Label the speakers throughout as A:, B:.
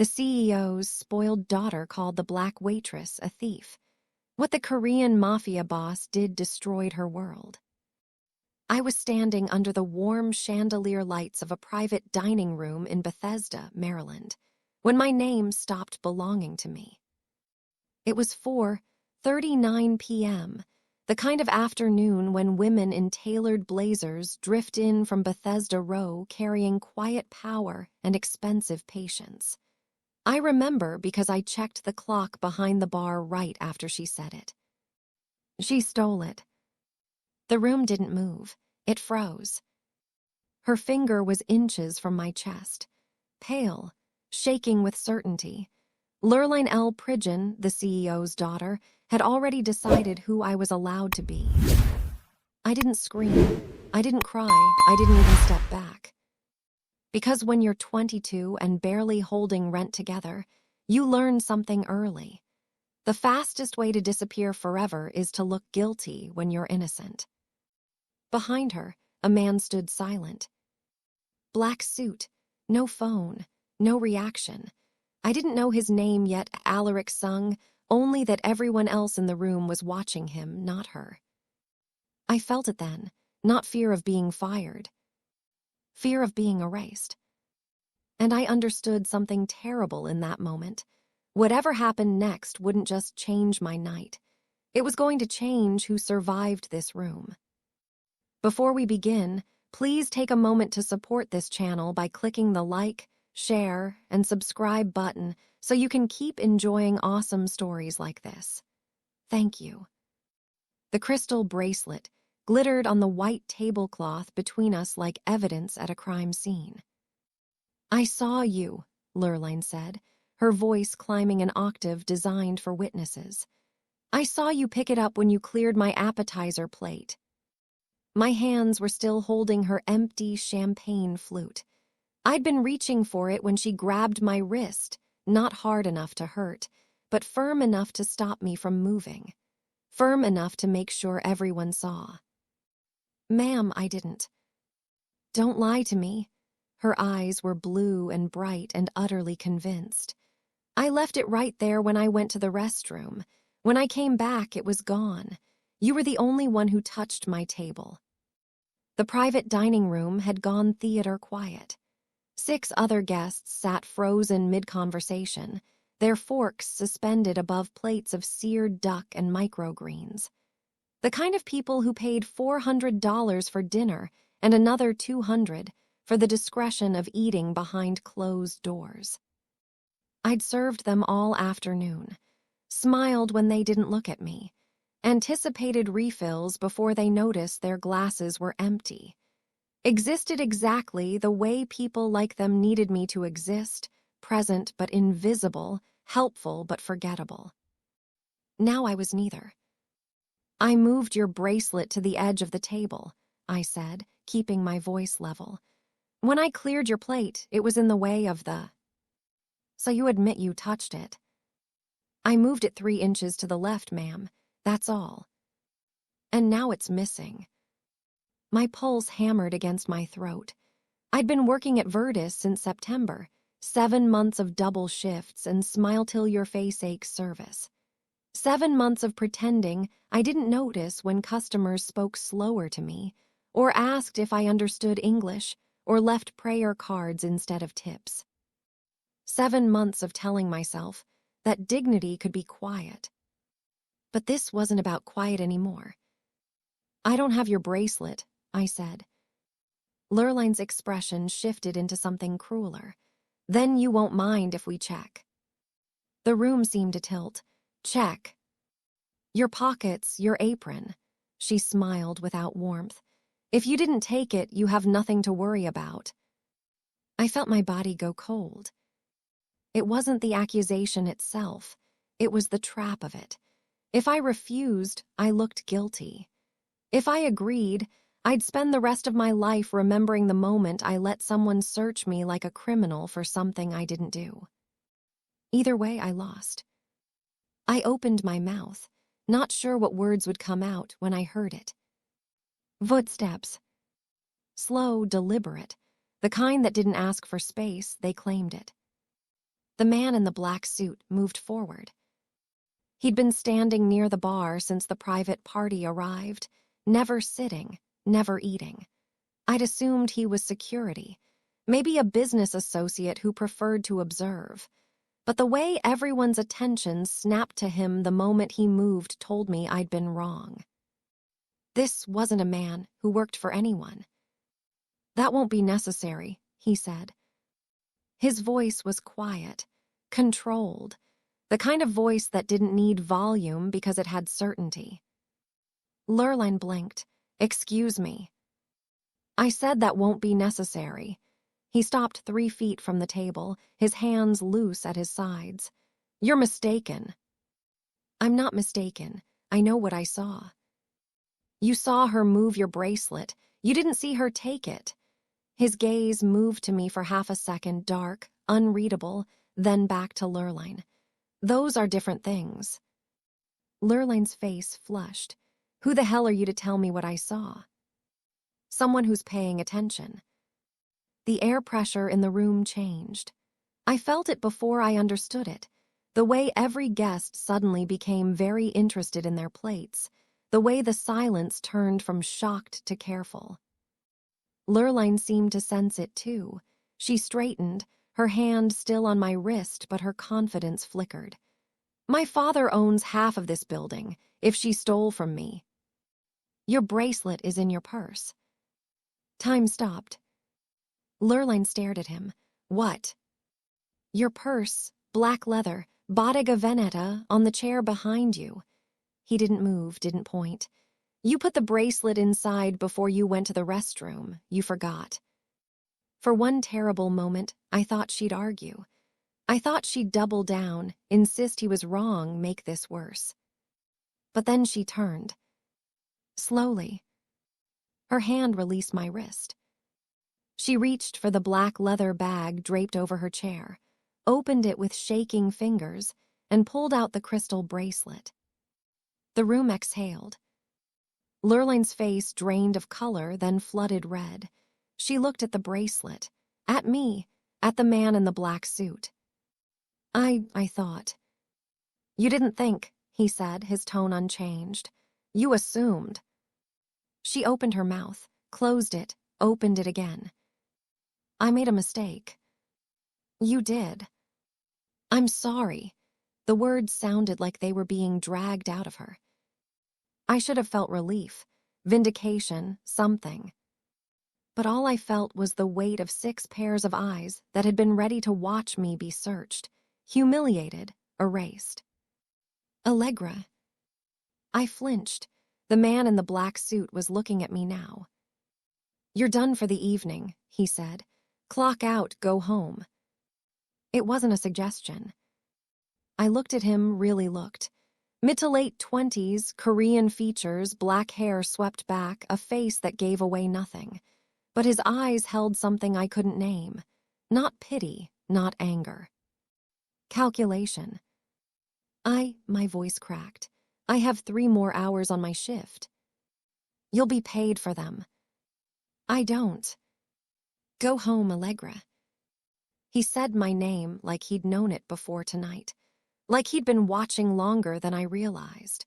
A: The CEO's spoiled daughter called the black waitress a thief. What the Korean mafia boss did destroyed her world. I was standing under the warm chandelier lights of a private dining room in Bethesda, Maryland, when my name stopped belonging to me. It was 4:39 p.m., the kind of afternoon when women in tailored blazers drift in from Bethesda Row carrying quiet power and expensive patience. I remember because I checked the clock behind the bar right after she said it. She stole it. The room didn't move. It froze. Her finger was inches from my chest, pale, shaking with certainty. Lurline L. Pridgeon, the CEO's daughter, had already decided who I was allowed to be. I didn't scream. I didn't cry. I didn't even step back. Because when you're 22 and barely holding rent together, you learn something early. The fastest way to disappear forever is to look guilty when you're innocent. Behind her, a man stood silent. Black suit, no phone, no reaction. I didn't know his name yet, Alaric Sung, only that everyone else in the room was watching him, not her. I felt it then, not fear of being fired. Fear of being erased. And I understood something terrible in that moment. Whatever happened next wouldn't just change my night. It was going to change who survived this room. Before we begin, please take a moment to support this channel by clicking the like, share, and subscribe button so you can keep enjoying awesome stories like this. Thank you. The crystal bracelet glittered on the white tablecloth between us like evidence at a crime scene. I saw you, Lurline said, her voice climbing an octave designed for witnesses. I saw you pick it up when you cleared my appetizer plate. My hands were still holding her empty champagne flute. I'd been reaching for it when she grabbed my wrist, not hard enough to hurt, but firm enough to stop me from moving. Firm enough to make sure everyone saw. Ma'am, I didn't. Don't lie to me. Her eyes were blue and bright and utterly convinced. I left it right there when I went to the restroom. When I came back, it was gone. You were the only one who touched my table. The private dining room had gone theater quiet. 6 other guests sat frozen mid-conversation, their forks suspended above plates of seared duck and microgreens. The kind of people who paid $400 for dinner and another $200 for the discretion of eating behind closed doors. I'd served them all afternoon, smiled when they didn't look at me, anticipated refills before they noticed their glasses were empty. Existed exactly the way people like them needed me to exist, present but invisible, helpful but forgettable. Now I was neither. I moved your bracelet to the edge of the table, I said, keeping my voice level. When I cleared your plate, it was in the way of the... So you admit you touched it. I moved it 3 inches to the left, ma'am. That's all. And now it's missing. My pulse hammered against my throat. I'd been working at Verdis since September, 7 months of double shifts and smile-till-your-face-ache service. 7 months of pretending I didn't notice when customers spoke slower to me, or asked if I understood English, or left prayer cards instead of tips. 7 months of telling myself that dignity could be quiet. But this wasn't about quiet anymore. I don't have your bracelet, I said. Lurline's expression shifted into something crueler. Then you won't mind if we check. The room seemed to tilt. Check. Your pockets, your apron. She smiled without warmth. If you didn't take it, you have nothing to worry about. I felt my body go cold. It wasn't the accusation itself. It was the trap of it. If I refused, I looked guilty. If I agreed, I'd spend the rest of my life remembering the moment I let someone search me like a criminal for something I didn't do. Either way, I lost. I opened my mouth, not sure what words would come out when I heard it. Footsteps. Slow, deliberate, the kind that didn't ask for space, they claimed it. The man in the black suit moved forward. He'd been standing near the bar since the private party arrived, never sitting, never eating. I'd assumed he was security, maybe a business associate who preferred to observe. But the way everyone's attention snapped to him the moment he moved told me I'd been wrong. This wasn't a man who worked for anyone. "That won't be necessary," he said. His voice was quiet, controlled, the kind of voice that didn't need volume because it had certainty. Lurline blinked. "Excuse me." I said that won't be necessary. He stopped 3 feet from the table, his hands loose at his sides. "You're mistaken." "I'm not mistaken. I know what I saw." "You saw her move your bracelet. You didn't see her take it." His gaze moved to me for half a second, dark, unreadable, then back to Lurline. "Those are different things." Lurline's face flushed. "Who the hell are you to tell me what I saw?" "Someone who's paying attention." The air pressure in the room changed. I felt it before I understood it, the way every guest suddenly became very interested in their plates, the way the silence turned from shocked to careful. Lurline seemed to sense it too. She straightened, her hand still on my wrist, but her confidence flickered. "My father owns half of this building, if she stole from me." "Your bracelet is in your purse." Time stopped. Lurline stared at him. "What?" "Your purse, black leather, Bottega Veneta, on the chair behind you." He didn't move, didn't point. "You put the bracelet inside before you went to the restroom. You forgot." For one terrible moment, I thought she'd argue. I thought she'd double down, insist he was wrong, make this worse. But then she turned. Slowly. Her hand released my wrist. She reached for the black leather bag draped over her chair, opened it with shaking fingers, and pulled out the crystal bracelet. The room exhaled. Lurline's face drained of color, then flooded red. She looked at the bracelet, at me, at the man in the black suit. I thought. "You didn't think," he said, his tone unchanged. "You assumed." She opened her mouth, closed it, opened it again. "I made a mistake." "You did." "I'm sorry." The words sounded like they were being dragged out of her. I should have felt relief, vindication, something. But all I felt was the weight of 6 pairs of eyes that had been ready to watch me be searched, humiliated, erased. "Allegra." I flinched. The man in the black suit was looking at me now. "You're done for the evening," he said. "Clock out, go home." It wasn't a suggestion. I looked at him, really looked. Mid to late 20s, Korean features, black hair swept back, a face that gave away nothing. But his eyes held something I couldn't name. Not pity, not anger. Calculation. My voice cracked. "I have 3 more hours on my shift." "You'll be paid for them." "I don't." "Go home, Allegra." He said my name like he'd known it before tonight, like he'd been watching longer than I realized.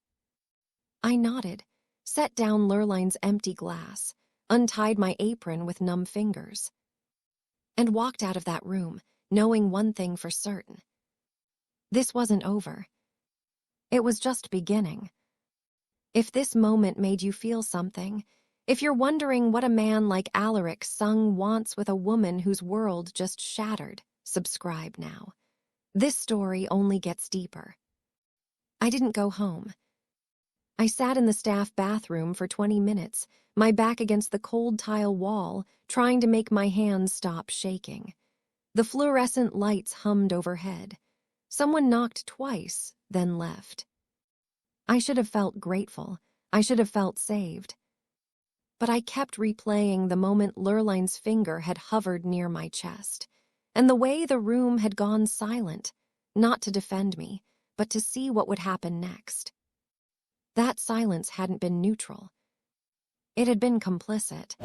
A: I nodded, set down Lurline's empty glass, untied my apron with numb fingers, and walked out of that room, knowing one thing for certain. This wasn't over. It was just beginning. If this moment made you feel something, if you're wondering what a man like Alaric Sung wants with a woman whose world just shattered, subscribe now. This story only gets deeper. I didn't go home. I sat in the staff bathroom for 20 minutes, my back against the cold tile wall, trying to make my hands stop shaking. The fluorescent lights hummed overhead. Someone knocked twice, then left. I should have felt grateful. I should have felt saved. But I kept replaying the moment Lurline's finger had hovered near my chest, and the way the room had gone silent, not to defend me, but to see what would happen next. That silence hadn't been neutral. It had been complicit.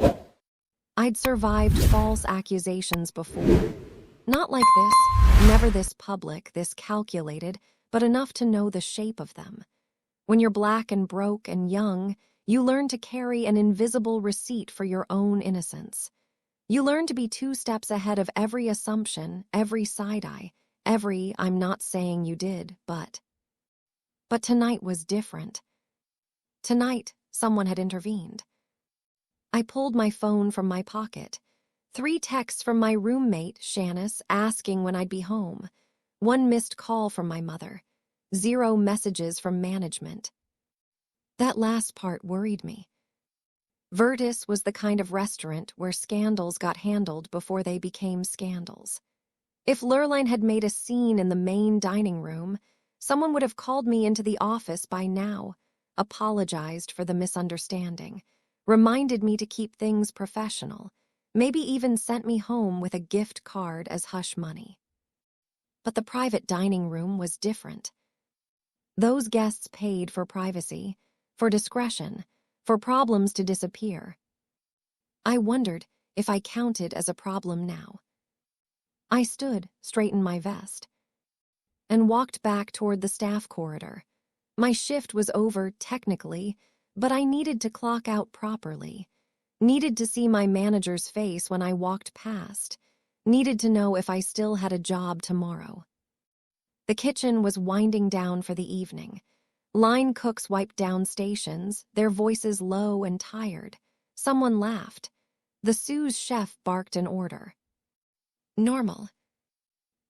A: I'd survived false accusations before. Not like this, never this public, this calculated, but enough to know the shape of them. When you're black and broke and young, you learn to carry an invisible receipt for your own innocence. You learn to be 2 steps ahead of every assumption, every side-eye, every "I'm not saying you did, but." But tonight was different. Tonight, someone had intervened. I pulled my phone from my pocket. 3 texts from my roommate, Shanice, asking when I'd be home. 1 missed call from my mother. 0 messages from management. That last part worried me. Virtus was the kind of restaurant where scandals got handled before they became scandals. If Lurline had made a scene in the main dining room, someone would have called me into the office by now, apologized for the misunderstanding, reminded me to keep things professional, maybe even sent me home with a gift card as hush money. But the private dining room was different. Those guests paid for privacy, for discretion, for problems to disappear. I wondered if I counted as a problem now. I stood, straightened my vest, and walked back toward the staff corridor. My shift was over, technically, but I needed to clock out properly. Needed to see my manager's face when I walked past. Needed to know if I still had a job tomorrow. The kitchen was winding down for the evening. Line cooks wiped down stations, their voices low and tired. Someone laughed. The sous chef barked an order. Normal.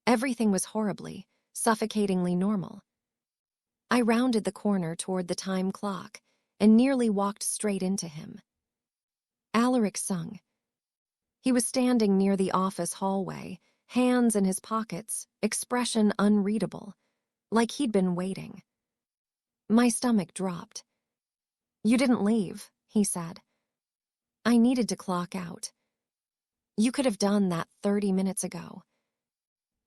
A: Everything was horribly, suffocatingly normal. I rounded the corner toward the time clock and nearly walked straight into him. Alaric Sung. He was standing near the office hallway, hands in his pockets, expression unreadable, like he'd been waiting. My stomach dropped. "You didn't leave," he said. I needed to clock out. "You could have done that 30 minutes ago."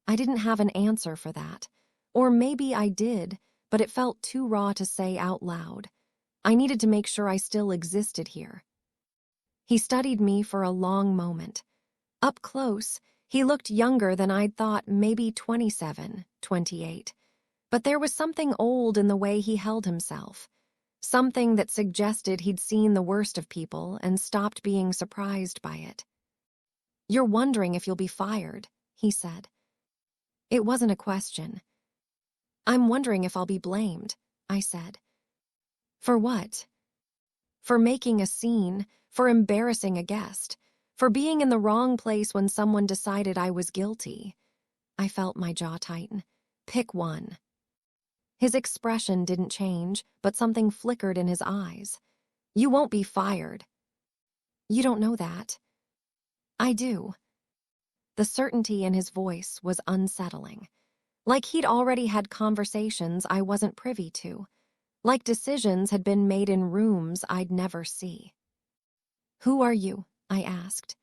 A: I didn't have an answer for that. Or maybe I did, but it felt too raw to say out loud. I needed to make sure I still existed here. He studied me for a long moment. Up close, he looked younger than I'd thought, maybe 27, 28. But there was something old in the way he held himself. Something that suggested he'd seen the worst of people and stopped being surprised by it. "You're wondering if you'll be fired," he said. It wasn't a question. "I'm wondering if I'll be blamed," I said. "For what?" "For making a scene, for embarrassing a guest, for being in the wrong place when someone decided I was guilty." I felt my jaw tighten. "Pick one." His expression didn't change, but something flickered in his eyes. "You won't be fired." "You don't know that." "I do." The certainty in his voice was unsettling. Like he'd already had conversations I wasn't privy to. Like decisions had been made in rooms I'd never see. "Who are you?" I asked.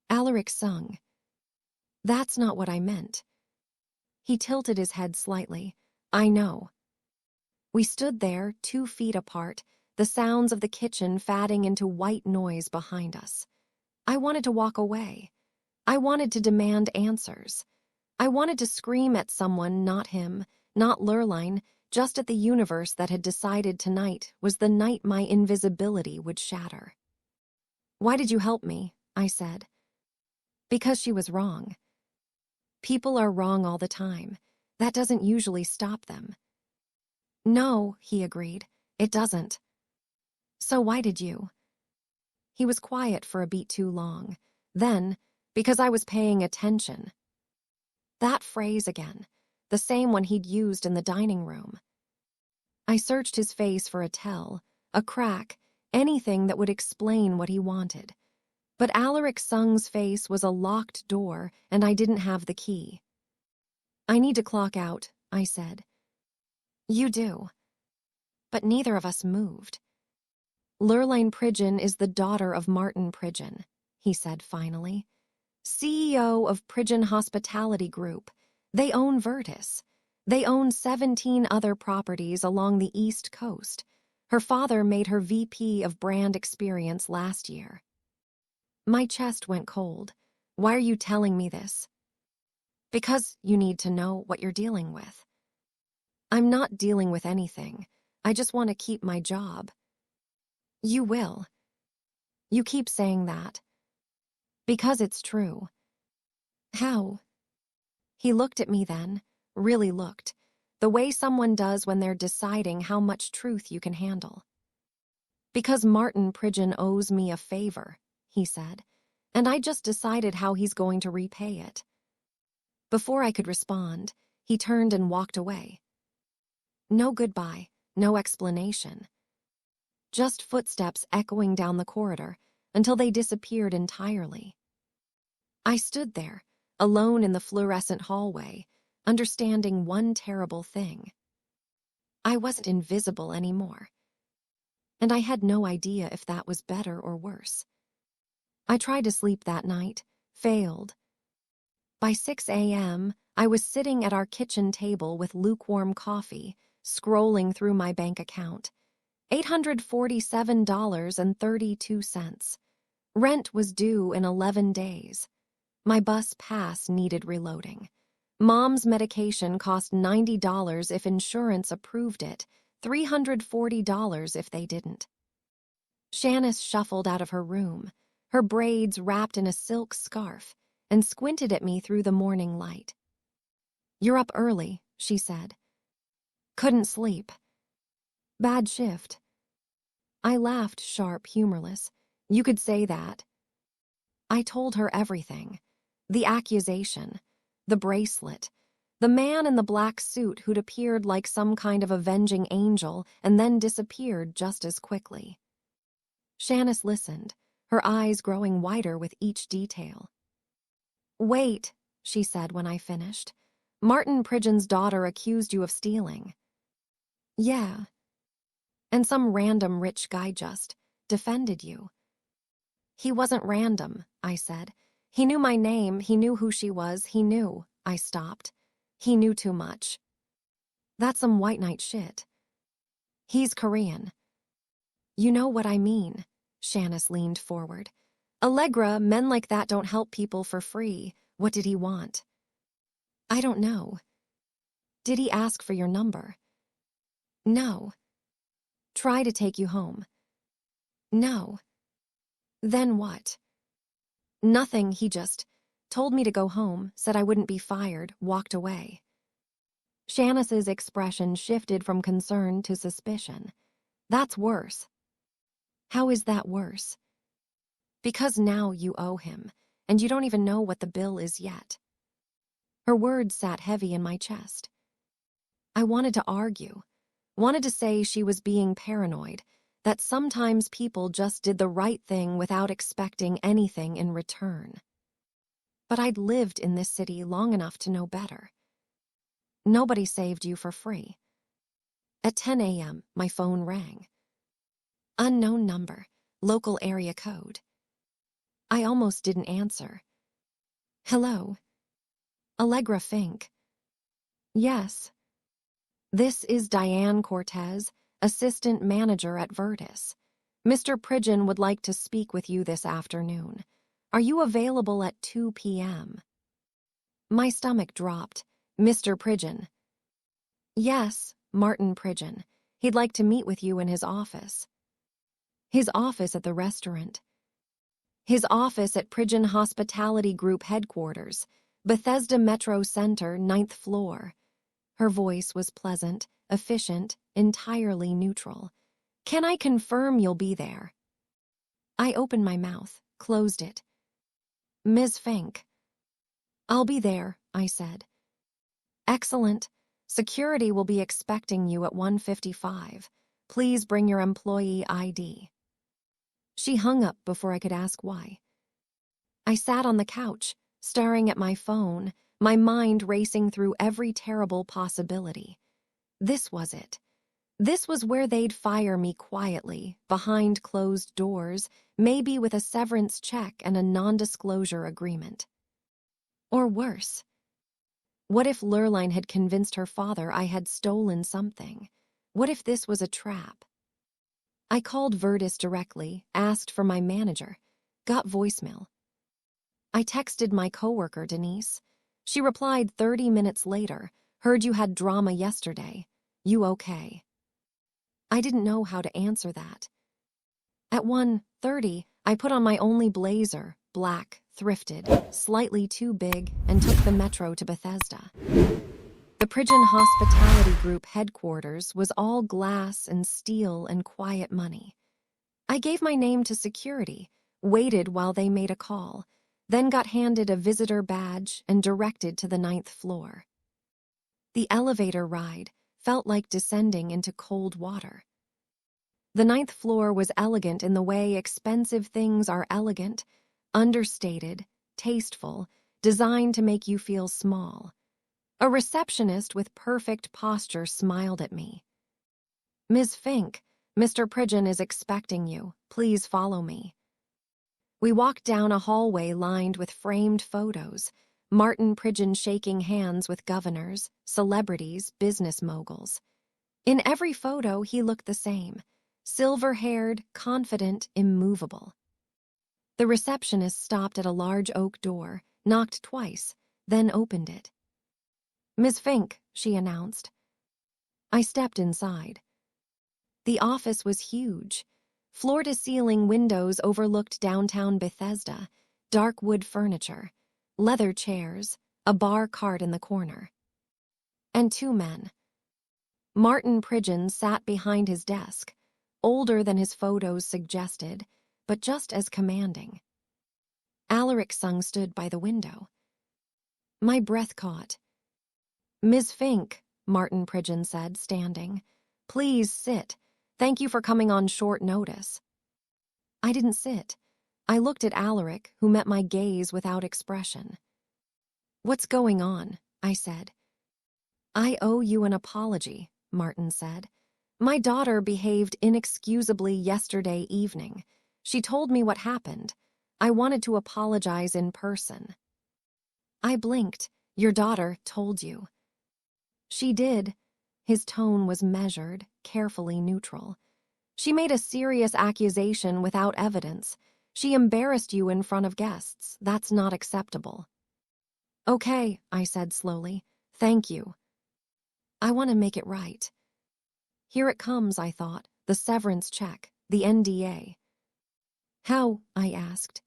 A: "Alaric Sung." "That's not what I meant." He tilted his head slightly. "I know." We stood there, 2 feet apart, the sounds of the kitchen fading into white noise behind us. I wanted to walk away. I wanted to demand answers. I wanted to scream at someone, not him, not Lurline, just at the universe that had decided tonight was the night my invisibility would shatter. "Why did you help me?" I said. "Because she was wrong." People are wrong all the time. That doesn't usually stop them. "No," he agreed, "it doesn't." "So why did you?" He was quiet for a beat too long. Then, "Because I was paying attention." That phrase again, the same one he'd used in the dining room. I searched his face for a tell, a crack, anything that would explain what he wanted. But Alaric Sung's face was a locked door, and I didn't have the key. "I need to clock out," I said. "You do." But neither of us moved. "Lurline Pridgeon is the daughter of Martin Pridgeon," he said finally. "CEO of Pridgeon Hospitality Group. They own Virtus. They own 17 other properties along the East Coast. Her father made her VP of Brand Experience last year." My chest went cold. "Why are you telling me this?" Because you need to know what you're dealing with. I'm not dealing with anything. I just want to keep my job. You will. You keep saying that. Because it's true. How? He looked at me then, really looked, the way someone does when they're deciding how much truth you can handle. Because Martin Pridgeon owes me a favor, he said, and I just decided how he's going to repay it. Before I could respond, he turned and walked away. No goodbye, no explanation. Just footsteps echoing down the corridor until they disappeared entirely. I stood there, alone in the fluorescent hallway, understanding one terrible thing. I wasn't invisible anymore. And I had no idea if that was better or worse. I tried to sleep that night, failed. By 6 a.m., I was sitting at our kitchen table with lukewarm coffee, scrolling through my bank account. $847.32. Rent was due in 11 days. My bus pass needed reloading. Mom's medication cost $90 if insurance approved it, $340 if they didn't. Shanice shuffled out of her room, her braids wrapped in a silk scarf, and squinted at me through the morning light. "You're up early," she said. "Couldn't sleep." "Bad shift." I laughed, sharp, humorless. "You could say that." I told her everything. The accusation, the bracelet, the man in the black suit who'd appeared like some kind of avenging angel and then disappeared just as quickly. Shanice listened, her eyes growing wider with each detail. "Wait," she said when I finished. "Martin Pridgeon's daughter accused you of stealing." "Yeah." "And some random rich guy just defended you." "He wasn't random," I said. "He knew my name, he knew who she was, he knew." I stopped. "He knew too much." "That's some white knight shit." "He's Korean." "You know what I mean." Shanice leaned forward. "Allegra, men like that don't help people for free. What did he want?" "I don't know." "Did he ask for your number?" "No." "Try to take you home?" "No." "Then what?" "Nothing, he just told me to go home, said I wouldn't be fired, walked away." Shanice's expression shifted from concern to suspicion. "That's worse." "How is that worse?" "Because now you owe him, and you don't even know what the bill is yet." Her words sat heavy in my chest. I wanted to argue, wanted to say she was being paranoid, that sometimes people just did the right thing without expecting anything in return. But I'd lived in this city long enough to know better. Nobody saved you for free. At 10 a.m., my phone rang. Unknown number, local area code. I almost didn't answer. "Hello?" "Allegra Fink." "Yes." "This is Diane Cortez, assistant manager at Virtus. Mr. Pridgeon would like to speak with you this afternoon. Are you available at 2 p.m.? My stomach dropped. "Mr. Pridgeon." "Yes, Martin Pridgeon. He'd like to meet with you in his office." "His office at the restaurant." "His office at Pridgeon Hospitality Group headquarters, Bethesda Metro Center, 9th floor. Her voice was pleasant, efficient, entirely neutral. "Can I confirm you'll be there?" I opened my mouth, closed it. "Ms. Fink." "I'll be there," I said. "Excellent. Security will be expecting you at 1:55. Please bring your employee ID." She hung up before I could ask why. I sat on the couch, staring at my phone, my mind racing through every terrible possibility. This was it. This was where they'd fire me quietly, behind closed doors, maybe with a severance check and a non-disclosure agreement. Or worse. What if Lurline had convinced her father I had stolen something? What if this was a trap? I called Virtus directly, asked for my manager, got voicemail. I texted my coworker, Denise. She replied 30 minutes later, heard you had drama yesterday. You okay? I didn't know how to answer that. At 1:30, I put on my only blazer, black, thrifted, slightly too big, and took the metro to Bethesda. The Pridgeon Hospitality Group headquarters was all glass and steel and quiet money. I gave my name to security, waited while they made a call, then got handed a visitor badge and directed to the 9th floor. The elevator ride felt like descending into cold water. The 9th floor was elegant in the way expensive things are elegant, understated, tasteful, designed to make you feel small. A receptionist with perfect posture smiled at me. "Ms. Fink, Mr. Pridgeon is expecting you. Please follow me." We walked down a hallway lined with framed photos, Martin Pridgeon shaking hands with governors, celebrities, business moguls. In every photo, he looked the same, silver-haired, confident, immovable. The receptionist stopped at a large oak door, knocked twice, then opened it. "Ms. Fink," she announced. I stepped inside. The office was huge. Floor-to-ceiling windows overlooked downtown Bethesda, dark wood furniture, leather chairs, a bar cart in the corner. And 2 men. Martin Pridgeon sat behind his desk, older than his photos suggested, but just as commanding. Alaric Sung stood by the window. My breath caught. "Ms. Fink," Martin Pridgeon said, standing. "Please sit. Thank you for coming on short notice." I didn't sit. I looked at Alaric, who met my gaze without expression. "What's going on?" I said. "I owe you an apology," Martin said. "My daughter behaved inexcusably yesterday evening. She told me what happened. I wanted to apologize in person." I blinked. "Your daughter told you." "She did." His tone was measured, carefully neutral. "She made a serious accusation without evidence. She embarrassed you in front of guests. That's not acceptable." "Okay," I said slowly. "Thank you. I want to make it right." Here it comes, I thought, the severance check, the NDA. "How?" I asked.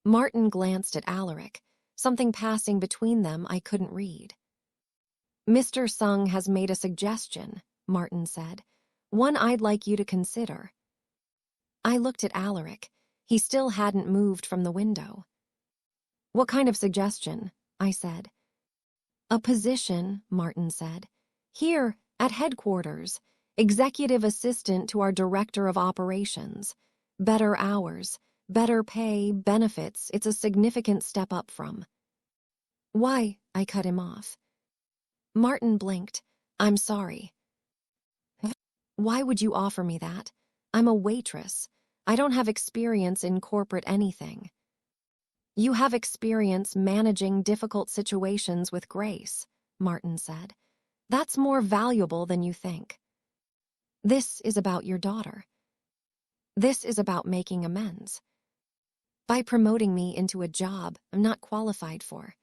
A: Martin glanced at Alaric, something passing between them I couldn't read. "Mr. Sung has made a suggestion," Martin said. "One I'd like you to consider." I looked at Alaric. He still hadn't moved from the window. "What kind of suggestion?" I said. "A position," Martin said. "Here, at headquarters, executive assistant to our director of operations. Better hours, better pay, benefits. It's a significant step up from." "Why?" I cut him off. Martin blinked. "I'm sorry." "Why would you offer me that? I'm a waitress. I don't have experience in corporate anything." "You have experience managing difficult situations with grace," Martin said. "That's more valuable than you think. This is about your daughter. This is about making amends. By promoting me into a job I'm not qualified for.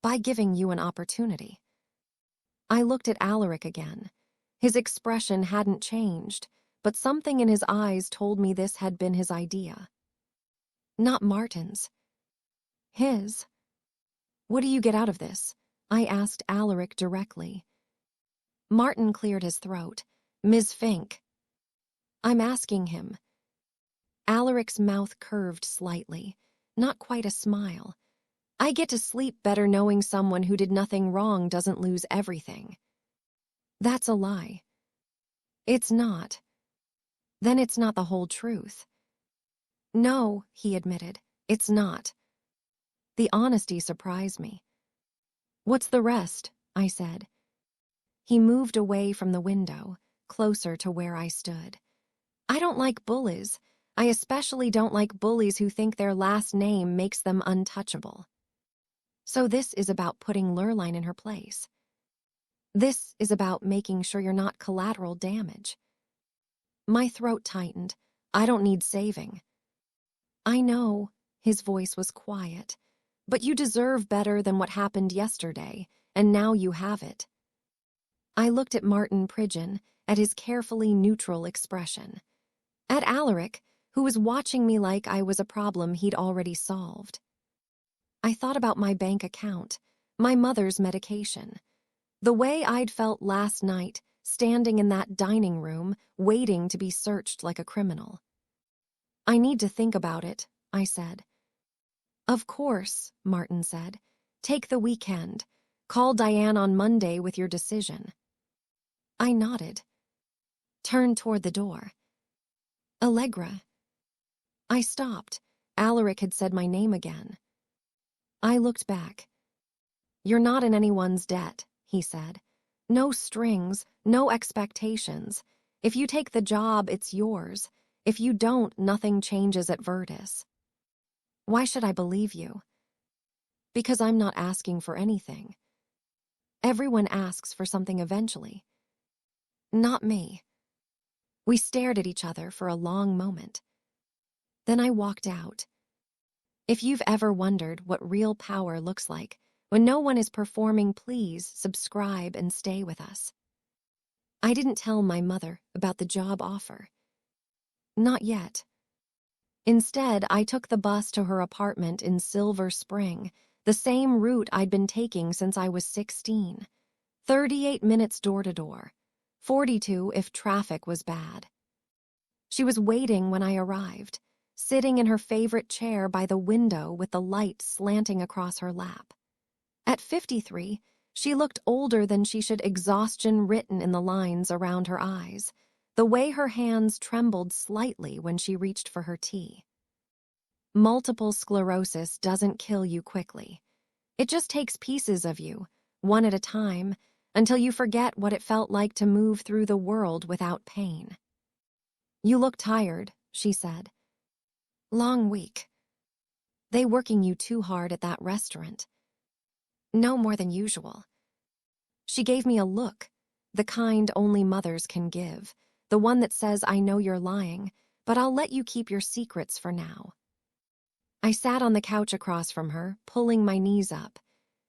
A: By giving you an opportunity." I looked at Alaric again. His expression hadn't changed, but something in his eyes told me this had been his idea. Not Martin's. His. "What do you get out of this?" I asked Alaric directly. Martin cleared his throat. "Ms. Fink." "I'm asking him." Alaric's mouth curved slightly, not quite a smile. "I get to sleep better knowing someone who did nothing wrong doesn't lose everything." "That's a lie." "It's not." "Then it's not the whole truth." "No," he admitted, "it's not." The honesty surprised me. "What's the rest?" I said. He moved away from the window, closer to where I stood. "I don't like bullies. I especially don't like bullies who think their last name makes them untouchable. So this is about putting Lurline in her place. This is about making sure you're not collateral damage." My throat tightened. "I don't need saving." "I know," his voice was quiet, But you deserve better than what happened yesterday, and now you have it. I looked at Martin Pridgeon, at his carefully neutral expression. At Alaric, who was watching me like I was a problem he'd already solved. I thought about my bank account, my mother's medication, the way I'd felt last night, standing in that dining room, waiting to be searched like a criminal. I need to think about it, I said. Of course, Martin said. Take the weekend. Call Diane on Monday with your decision. I nodded. Turned toward the door. Allegra. I stopped. Alaric had said my name again. I looked back. You're not in anyone's debt, he said. No strings, no expectations. If you take the job, it's yours. If you don't, nothing changes at Virtus. Why should I believe you? Because I'm not asking for anything. Everyone asks for something eventually. Not me. We stared at each other for a long moment. Then I walked out. If you've ever wondered what real power looks like, when no one is performing, please subscribe and stay with us. I didn't tell my mother about the job offer. Not yet. Instead, I took the bus to her apartment in Silver Spring, the same route I'd been taking since I was 16. 38 minutes door to door. 42 if traffic was bad. She was waiting when I arrived, sitting in her favorite chair by the window with the light slanting across her lap. At 53, she looked older than she should, exhaustion written in the lines around her eyes, the way her hands trembled slightly when she reached for her tea. Multiple sclerosis doesn't kill you quickly. It just takes pieces of you, one at a time, until you forget what it felt like to move through the world without pain. You look tired, she said. Long week. They working you too hard at that restaurant. No more than usual. She gave me a look, the kind only mothers can give, the one that says, I know you're lying, but I'll let you keep your secrets for now. I sat on the couch across from her, pulling my knees up.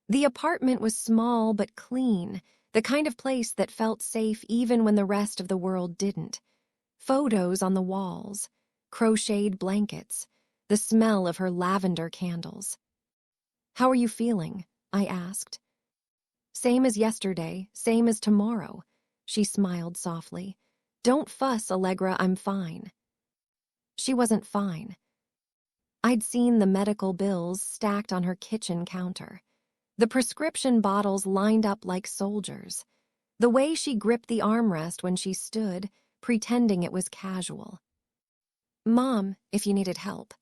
A: The apartment was small but clean, the kind of place that felt safe even when the rest of the world didn't. Photos on the walls, crocheted blankets, the smell of her lavender candles. How are you feeling? I asked. Same as yesterday, same as tomorrow, she smiled softly. Don't fuss, Allegra, I'm fine. She wasn't fine. I'd seen the medical bills stacked on her kitchen counter, the prescription bottles lined up like soldiers, the way she gripped the armrest when she stood, pretending it was casual. Mom, if you needed help.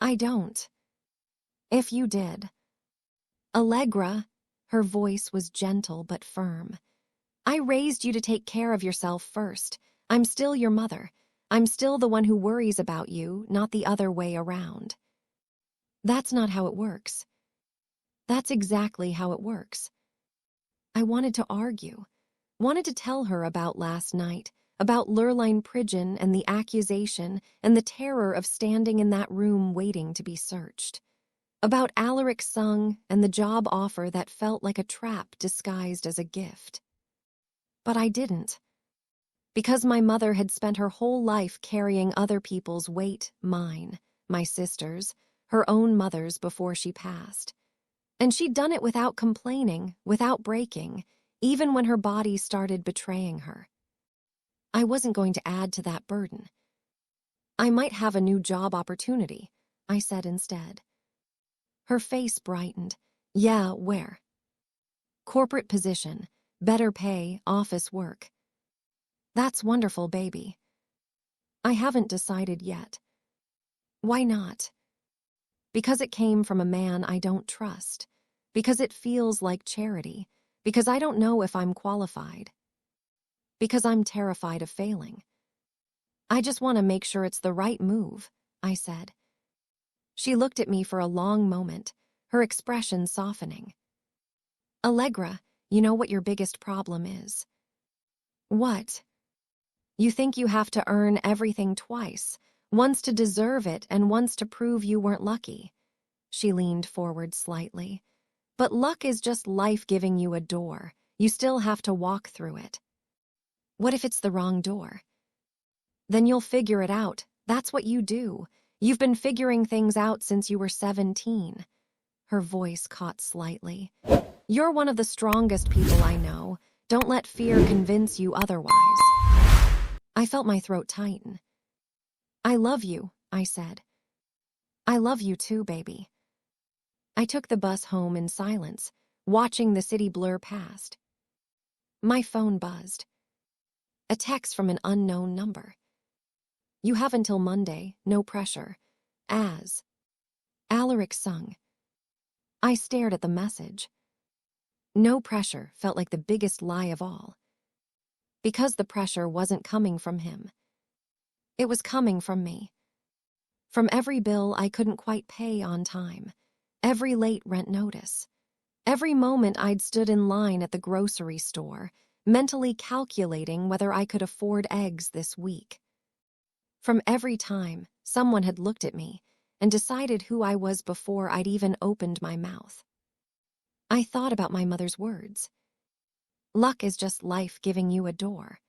A: I don't. If you did. Allegra, her voice was gentle but firm. I raised you to take care of yourself first. I'm still your mother. I'm still the one who worries about you, not the other way around. That's not how it works. That's exactly how it works. I wanted to argue, wanted to tell her about last night, about Lurline Pridgeon and the accusation and the terror of standing in that room waiting to be searched. About Alaric Sung and the job offer that felt like a trap disguised as a gift. But I didn't. Because my mother had spent her whole life carrying other people's weight, mine, my sister's, her own mother's before she passed. And she'd done it without complaining, without breaking, even when her body started betraying her. I wasn't going to add to that burden. I might have a new job opportunity, I said instead. Her face brightened. Yeah, where? Corporate position, better pay, office work. That's wonderful, baby. I haven't decided yet. Why not? Because it came from a man I don't trust. Because it feels like charity. Because I don't know if I'm qualified. Because I'm terrified of failing. I just want to make sure it's the right move, I said. She looked at me for a long moment, her expression softening. Allegra, you know what your biggest problem is? What? You think you have to earn everything twice, once to deserve it and once to prove you weren't lucky. She leaned forward slightly. But luck is just life giving you a door. You still have to walk through it. What if it's the wrong door? Then you'll figure it out. That's what you do. You've been figuring things out since you were 17. Her voice caught slightly. You're one of the strongest people I know. Don't let fear convince you otherwise. I felt my throat tighten. I love you, I said. I love you too, baby. I took the bus home in silence, watching the city blur past. My phone buzzed. A text from an unknown number. You have until Monday, no pressure. As. Alaric sung. I stared at the message. No pressure felt like the biggest lie of all. Because the pressure wasn't coming from him. It was coming from me. From every bill I couldn't quite pay on time. Every late rent notice. Every moment I'd stood in line at the grocery store, mentally calculating whether I could afford eggs this week. From every time someone had looked at me and decided who I was before I'd even opened my mouth. I thought about my mother's words. Luck is just life giving you a door.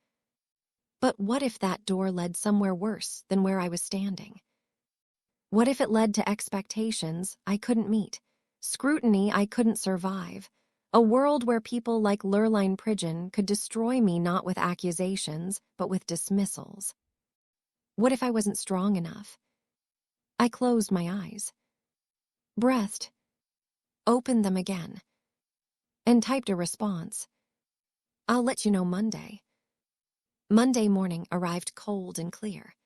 A: But what if that door led somewhere worse than where I was standing? What if it led to expectations I couldn't meet, scrutiny I couldn't survive, a world where people like Lurline Pridgeon could destroy me not with accusations, but with dismissals? What if I wasn't strong enough? I closed my eyes, breathed, opened them again, and typed a response. I'll let you know Monday. Monday morning arrived cold and clear.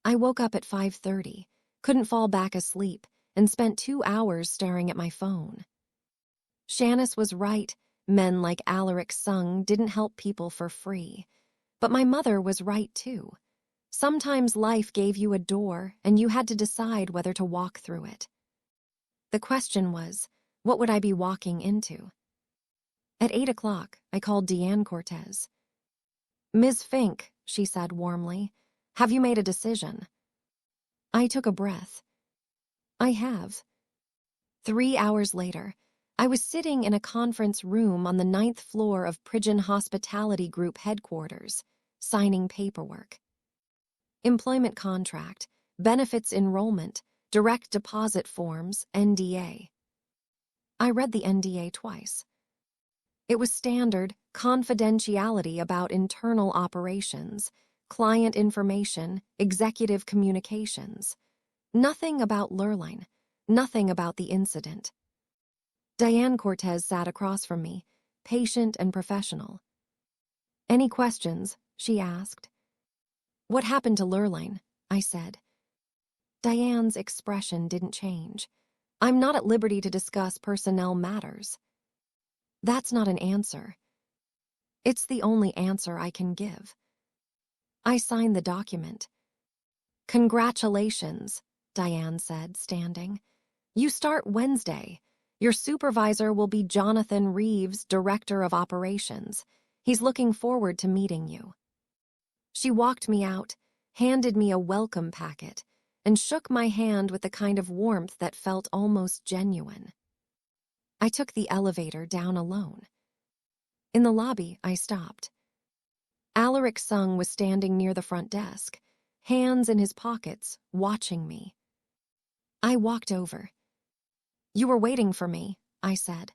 A: I woke up at 5:30, couldn't fall back asleep, and spent 2 hours staring at my phone. Shanice was right. Men like Alaric sung didn't help people for free. But my mother was right too. Sometimes life gave you a door and you had to decide whether to walk through it. The question was, what would I be walking into? At 8 o'clock, I called Deanne Cortez. Ms. Fink, she said warmly, have you made a decision? I took a breath. I have. 3 hours later, I was sitting in a conference room on the 9th floor of Pridgeon Hospitality Group headquarters, signing paperwork. Employment contract, benefits enrollment, direct deposit forms, NDA. I read the NDA twice. It was standard confidentiality about internal operations, client information, executive communications. Nothing about Lurline, nothing about the incident. Diane Cortez sat across from me, patient and professional. Any questions? She asked. What happened to Lurline? I said. Diane's expression didn't change. I'm not at liberty to discuss personnel matters. That's not an answer. It's the only answer I can give. I signed the document. Congratulations, Diane said, standing. You start Wednesday. Your supervisor will be Jonathan Reeves, Director of Operations. He's looking forward to meeting you. She walked me out, handed me a welcome packet, and shook my hand with the kind of warmth that felt almost genuine. I took the elevator down alone. In the lobby, I stopped. Alaric Sung was standing near the front desk, hands in his pockets, watching me. I walked over. You were waiting for me, I said.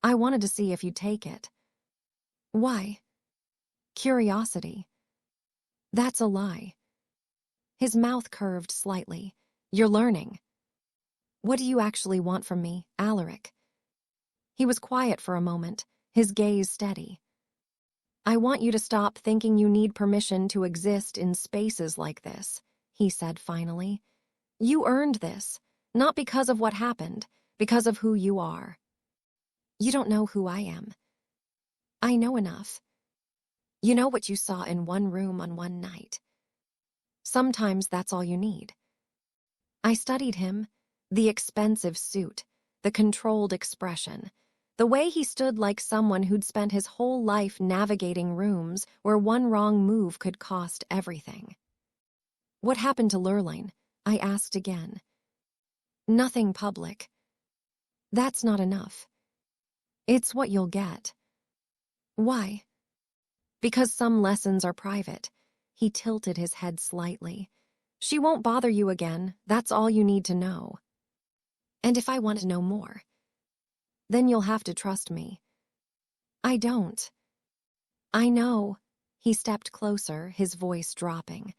A: I wanted to see if you'd take it. Why? Curiosity. That's a lie. His mouth curved slightly. You're learning. What do you actually want from me, Alaric? He was quiet for a moment, his gaze steady. I want you to stop thinking you need permission to exist in spaces like this, he said finally. You earned this, not because of what happened, because of who you are. You don't know who I am. I know enough. You know what you saw in one room on one night. Sometimes that's all you need. I studied him, the expensive suit, the controlled expression, the way he stood like someone who'd spent his whole life navigating rooms where one wrong move could cost everything. What happened to Lurline? I asked again. Nothing public. That's not enough. It's what you'll get. Why? Because some lessons are private. He tilted his head slightly. She won't bother you again, that's all you need to know. And if I want to know more, then you'll have to trust me. I don't. I know. He stepped closer, his voice dropping.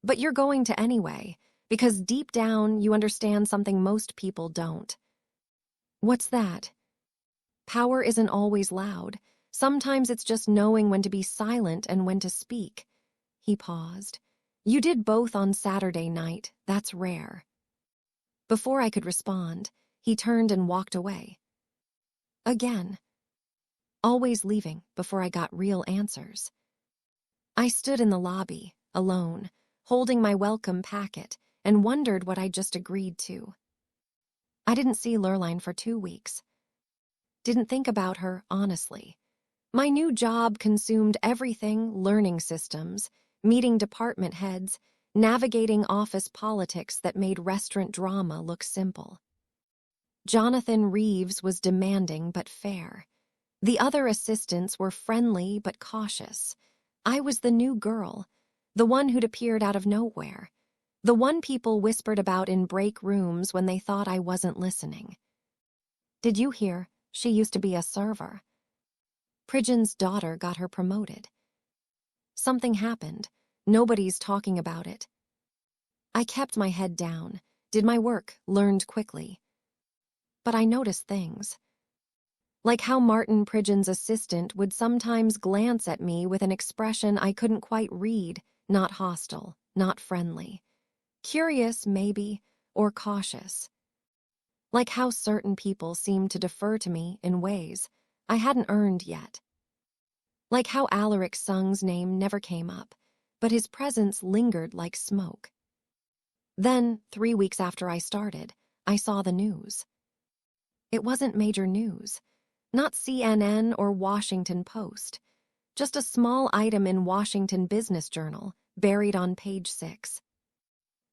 A: But you're going to anyway, because deep down you understand something most people don't. What's that? Power isn't always loud. Sometimes it's just knowing when to be silent and when to speak. He paused. You did both on Saturday night. That's rare. Before I could respond, he turned and walked away. Again. Always leaving before I got real answers. I stood in the lobby, alone, holding my welcome packet, and wondered what I'd just agreed to. I didn't see Lurline for 2 weeks. Didn't think about her, honestly. My new job consumed everything: learning systems, meeting department heads, navigating office politics that made restaurant drama look simple. Jonathan Reeves was demanding but fair. The other assistants were friendly but cautious. I was the new girl, the one who'd appeared out of nowhere, the one people whispered about in break rooms when they thought I wasn't listening. Did you hear? She used to be a server. Pridgeon's daughter got her promoted. Something happened. Nobody's talking about it. I kept my head down, did my work, learned quickly. But I noticed things. Like how Martin Pridgeon's assistant would sometimes glance at me with an expression I couldn't quite read, not hostile, not friendly. Curious, maybe, or cautious. Like how certain people seemed to defer to me in ways I hadn't earned yet. Like how Alaric Sung's name never came up, but his presence lingered like smoke. Then, 3 weeks after I started, I saw the news. It wasn't major news, not CNN or Washington Post, just a small item in Washington Business Journal, buried on page 6.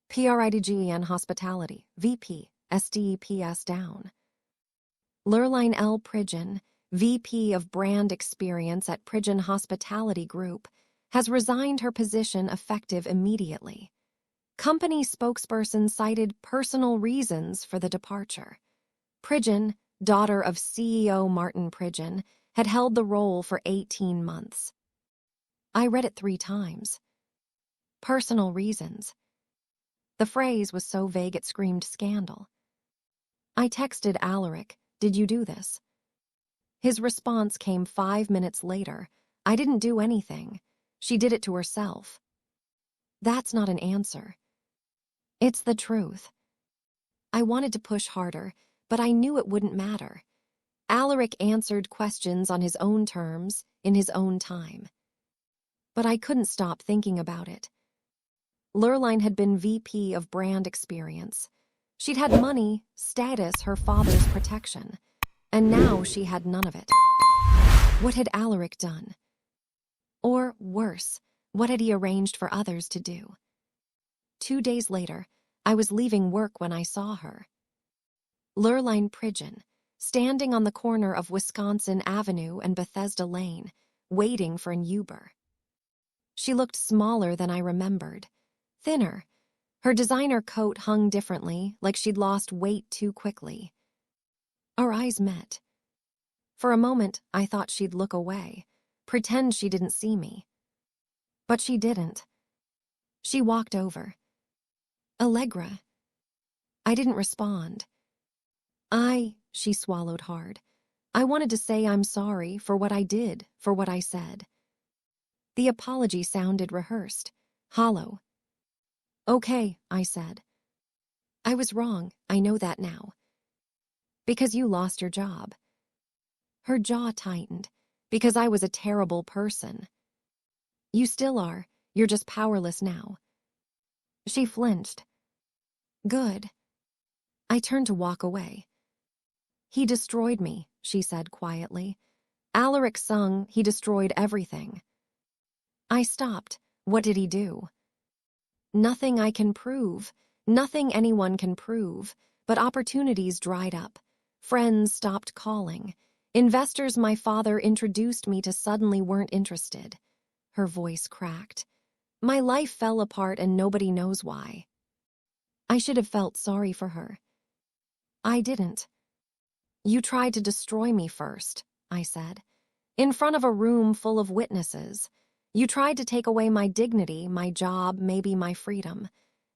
A: PRIDGEN Hospitality, VP, SDEPS down. Lurline L. Pridgeon, VP of Brand Experience at Pridgeon Hospitality Group, has resigned her position effective immediately. Company spokesperson cited personal reasons for the departure. Pridgeon, daughter of CEO Martin Pridgeon, had held the role for 18 months. I read it 3 times. Personal reasons. The phrase was so vague it screamed scandal. I texted Alaric, "Did you do this?" His response came 5 minutes later. "I didn't do anything. She did it to herself." That's not an answer. It's the truth. I wanted to push harder, but I knew it wouldn't matter. Alaric answered questions on his own terms, in his own time. But I couldn't stop thinking about it. Lurline had been VP of Brand Experience. She'd had money, status, her father's protection. And now she had none of it. What had Alaric done? Or, worse, what had he arranged for others to do? 2 days later, I was leaving work when I saw her. Lurline Pridgeon, standing on the corner of Wisconsin Avenue and Bethesda Lane, waiting for an Uber. She looked smaller than I remembered, thinner. Her designer coat hung differently, like she'd lost weight too quickly. Our eyes met. For a moment, I thought she'd look away, pretend she didn't see me. But she didn't. She walked over. "Allegra." I didn't respond. She swallowed hard. I wanted to say I'm sorry for what I did, for what I said. The apology sounded rehearsed, hollow. "Okay," I said. "I was wrong, I know that now. Because you lost your job." Her jaw tightened. "Because I was a terrible person." "You still are, you're just powerless now." She flinched. "Good." I turned to walk away. "He destroyed me," she said quietly. "Alaric Sung, he destroyed everything." I stopped. What did he do? Nothing I can prove. Nothing anyone can prove. But opportunities dried up. Friends stopped calling. Investors my father introduced me to suddenly weren't interested. Her voice cracked. My life fell apart and nobody knows why. I should have felt sorry for her. I didn't. You tried to destroy me first, I said. In front of a room full of witnesses. You tried to take away my dignity, my job, maybe my freedom.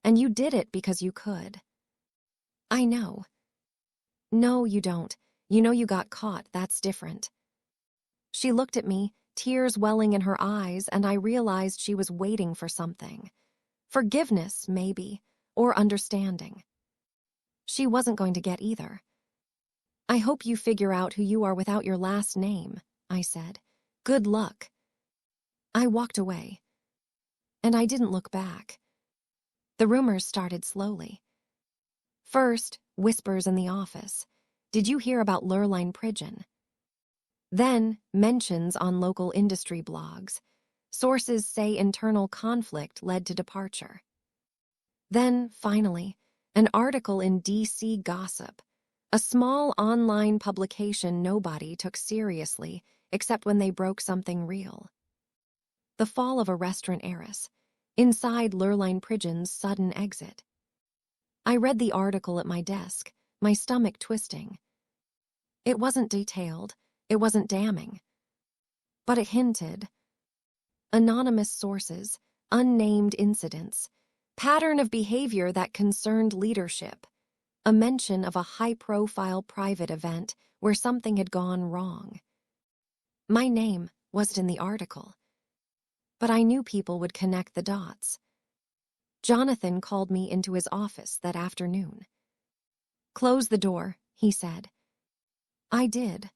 A: And you did it because you could. I know. No, you don't. You know you got caught, that's different. She looked at me, tears welling in her eyes, and I realized she was waiting for something. Forgiveness, maybe, or understanding. She wasn't going to get either. I hope you figure out who you are without your last name, I said. Good luck. I walked away. And I didn't look back. The rumors started slowly. First, whispers in the office. Did you hear about Lurline Prison? Then, mentions on local industry blogs. Sources say internal conflict led to departure. Then, finally, an article in DC Gossip, a small online publication nobody took seriously except when they broke something real. The fall of a restaurant heiress, inside Lurline Prison's sudden exit. I read the article at my desk, my stomach twisting. It wasn't detailed, it wasn't damning. But it hinted. Anonymous sources, unnamed incidents, pattern of behavior that concerned leadership, a mention of a high-profile private event where something had gone wrong. My name wasn't in the article, but I knew people would connect the dots. Jonathan called me into his office that afternoon. Close the door, he said. I did.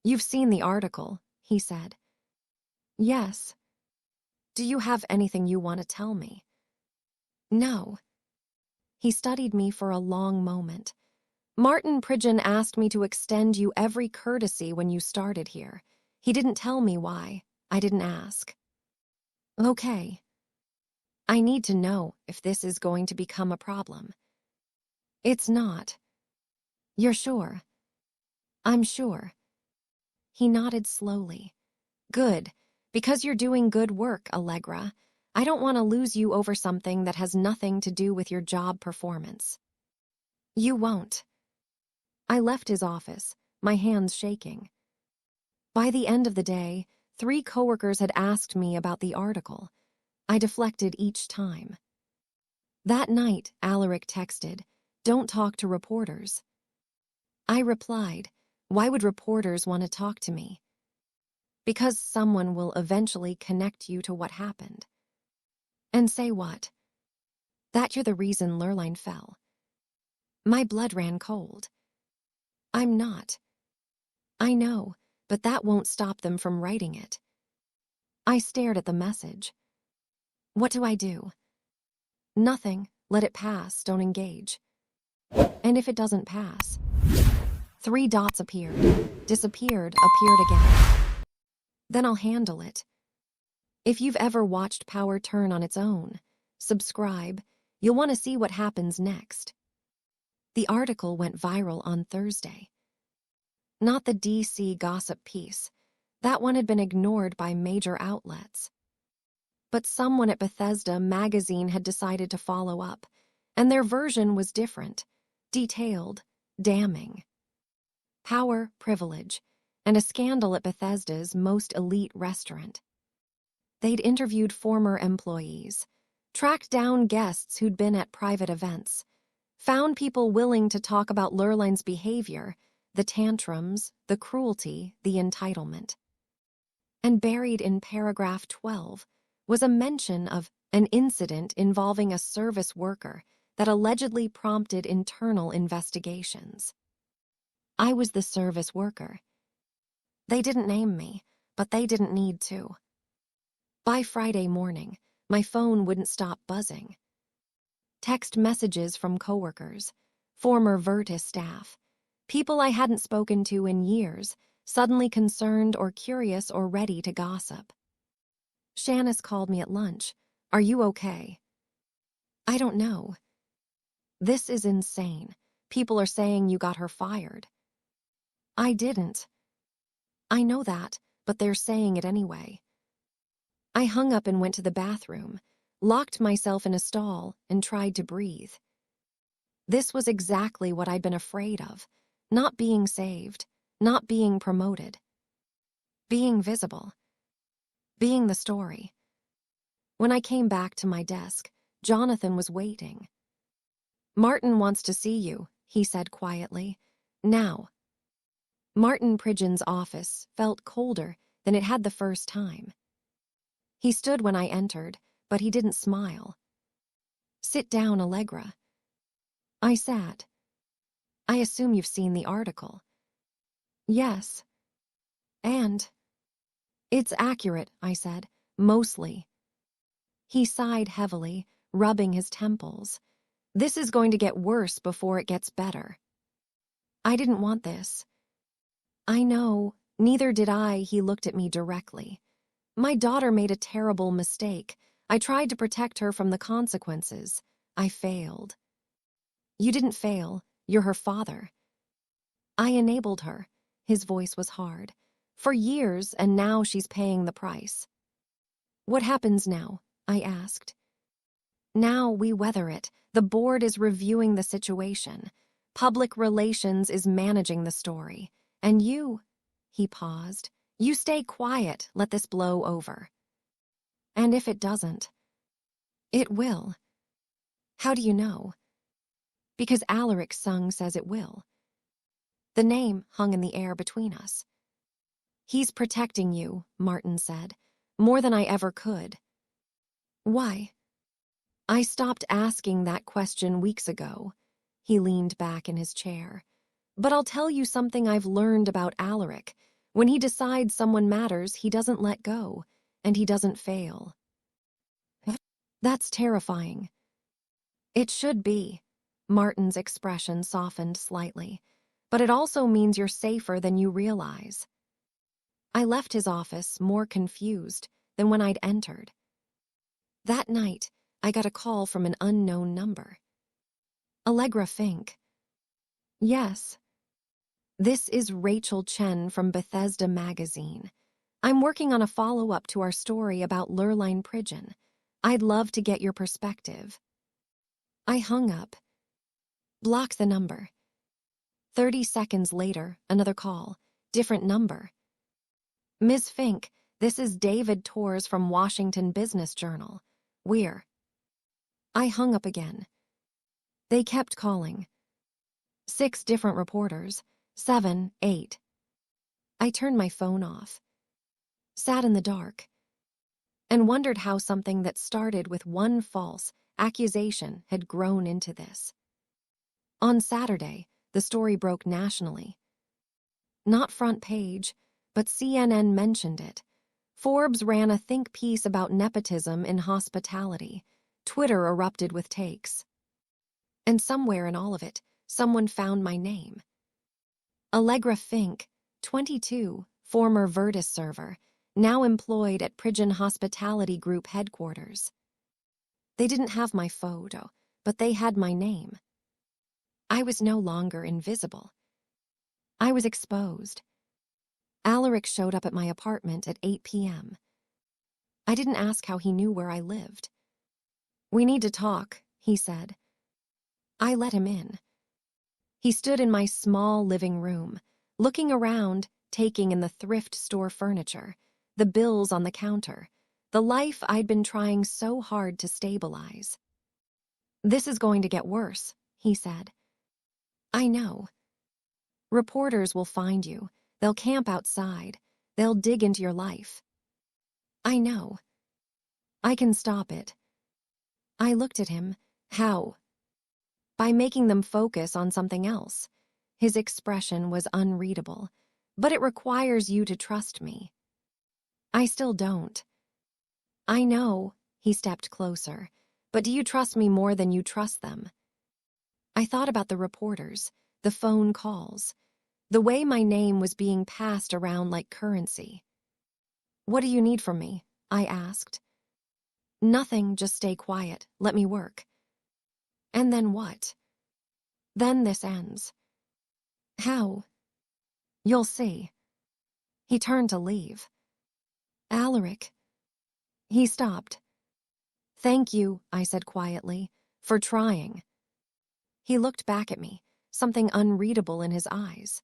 A: You've seen the article, he said. Yes. Do you have anything you want to tell me? No. He studied me for a long moment. Martin Pridgeon asked me to extend you every courtesy when you started here. He didn't tell me why. I didn't ask. Okay. I need to know if this is going to become a problem. It's not. You're sure? I'm sure. He nodded slowly. Good, because you're doing good work, Allegra. I don't want to lose you over something that has nothing to do with your job performance. You won't. I left his office, my hands shaking. By the end of the day, 3 coworkers had asked me about the article. I deflected each time. That night, Alaric texted, "Don't talk to reporters." I replied, "Why would reporters want to talk to me?" Because someone will eventually connect you to what happened. And say what? That you're the reason Lurline fell. My blood ran cold. I'm not. I know, but that won't stop them from writing it. I stared at the message. What do I do? Nothing. Let it pass, don't engage. And if it doesn't pass? 3 dots appeared, disappeared, appeared again. Then I'll handle it. If you've ever watched power turn on its own, subscribe. You'll want to see what happens next. The article went viral on Thursday. Not the DC gossip piece. That one had been ignored by major outlets. But someone at Bethesda magazine had decided to follow up, and their version was different, detailed, damning. Power, privilege, and a scandal at Bethesda's most elite restaurant. They'd interviewed former employees, tracked down guests who'd been at private events, found people willing to talk about Lurline's behavior, the tantrums, the cruelty, the entitlement. And buried in paragraph 12 was a mention of an incident involving a service worker that allegedly prompted internal investigations. I was the service worker. They didn't name me, but they didn't need to. By Friday morning, my phone wouldn't stop buzzing. Text messages from coworkers, former Virtus staff, people I hadn't spoken to in years, suddenly concerned or curious or ready to gossip. Shanice called me at lunch. Are you okay? I don't know. This is insane. People are saying you got her fired. I didn't. I know that, but they're saying it anyway. I hung up and went to the bathroom, locked myself in a stall, and tried to breathe. This was exactly what I'd been afraid of. Not being saved, not being promoted. Being visible. Being the story. When I came back to my desk, Jonathan was waiting. "Martin wants to see you," he said quietly. "Now." Martin Pridgeon's office felt colder than it had the first time. He stood when I entered, but he didn't smile. "Sit down, Allegra." I sat. "I assume you've seen the article." "Yes." "And?" "It's accurate," I said. "Mostly." He sighed heavily, rubbing his temples. "This is going to get worse before it gets better." "I didn't want this." "I know, neither did I," he looked at me directly. "My daughter made a terrible mistake. I tried to protect her from the consequences. I failed." "You didn't fail. You're her father." "I enabled her." His voice was hard. "For years, and now she's paying the price." "What happens now?" I asked. "Now we weather it. The board is reviewing the situation. Public relations is managing the story. And you," he paused, "you stay quiet, let this blow over." "And if it doesn't?" "It will." "How do you know?" "Because Alaric Sung says it will." The name hung in the air between us. "He's protecting you," Martin said, "more than I ever could." "Why?" "I stopped asking that question weeks ago." He leaned back in his chair. "But I'll tell you something I've learned about Alaric. When he decides someone matters, he doesn't let go, and he doesn't fail." "That's terrifying." "It should be." Martin's expression softened slightly. "But it also means you're safer than you realize." I left his office more confused than when I'd entered. That night, I got a call from an unknown number. "Allegra Fink." "Yes." "This is Rachel Chen from Bethesda Magazine. I'm working on a follow-up to our story about Lurline Pridgeon. I'd love to get your perspective." I hung up. "Block the number." 30 seconds later, another call. Different number. "Ms. Fink, this is David Torres from Washington Business Journal. We're..." I hung up again. They kept calling. 6 different reporters. 7, 8. I turned my phone off. Sat in the dark. And wondered how something that started with one false accusation had grown into this. On Saturday, the story broke nationally. Not front page, but CNN mentioned it. Forbes ran a think piece about nepotism in hospitality. Twitter erupted with takes. And somewhere in all of it, someone found my name. Allegra Fink, 22, former Virtus server, now employed at Pridgeon Hospitality Group headquarters. They didn't have my photo, but they had my name. I was no longer invisible. I was exposed. Alaric showed up at my apartment at 8 p.m. I didn't ask how he knew where I lived. "We need to talk," he said. I let him in. He stood in my small living room, looking around, taking in the thrift store furniture, the bills on the counter, the life I'd been trying so hard to stabilize. "This is going to get worse," he said. "I know. Reporters will find you. They'll camp outside. They'll dig into your life." "I know. I can stop it." I looked at him. "How?" "By making them focus on something else." His expression was unreadable. "But it requires you to trust me." "I still don't." "I know." He stepped closer. "But do you trust me more than you trust them?" I thought about the reporters, the phone calls, the way my name was being passed around like currency. "What do you need from me?" I asked. "Nothing, just stay quiet. Let me work." "And then what?" Then this ends. How? You'll see. He turned to leave. Alaric. He stopped. Thank you, I said quietly, for trying. He looked back at me, something unreadable in his eyes.